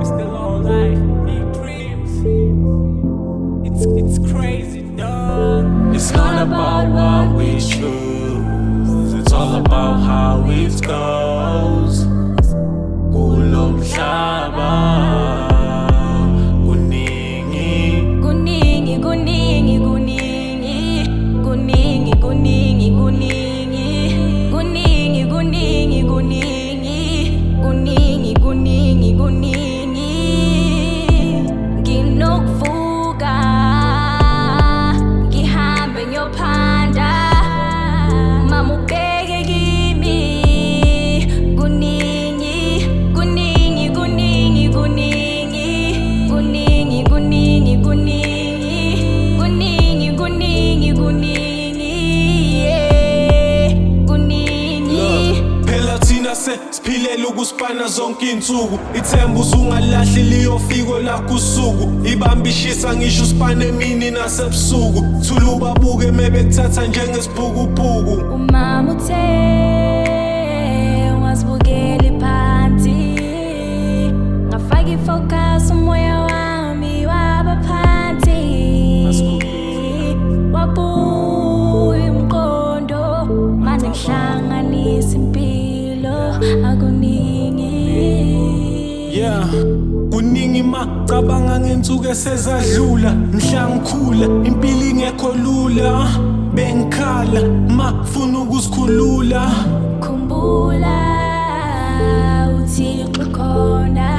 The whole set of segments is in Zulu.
We still all life, big dreams. It's crazy, dog. It's not about what we choose, it's all about how it goes. Kulo mhlaba kuningi, kuningi, kuningi, kuningi, kuningi, kuningi, kuningi, kuningi, kuningi, kuningi, kuningi, kuningi, kuningi. Nginokuvuka ngihambe ngiyophanda, mama ubheke kimi. Kuningi, kuningi, kuningi, kuningi, kuningi, kuningi, kuningi, kuningi, kuningi, kuningi, yeah, kuningi. phela thina siphilela ukusipana zonke insuku. Ithemba uzungalahli liyofika lakho usuku. Ibambishisa ngisho usipane emini nasebusuku. Thula ubabuke mebekuthatha njengesibhukubuku. Umama uthe ungazibukeli phansi, ngafaka ifocus umoya wami waba phansi. Wabuya umqondo manje ngihlanganisa impilo akuningi. Yeah, kuningi macabanga ngensuku esezadlula. Mhla ngikhula impilo ingekho lula, bengikhala mafuna ukuzikhulula. Khumbula uThixo khona.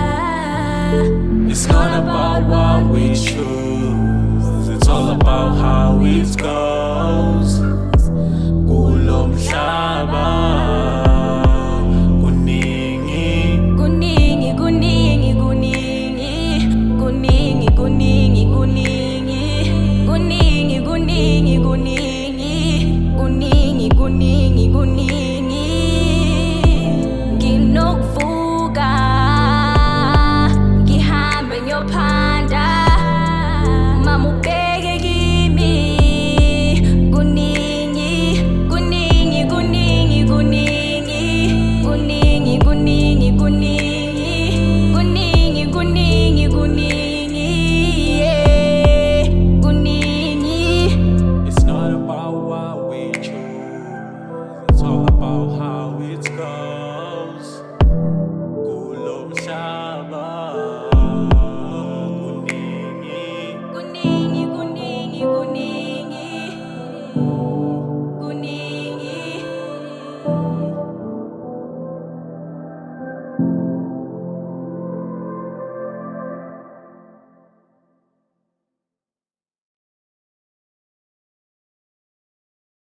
It's not about what we choose, it's all about how it goes.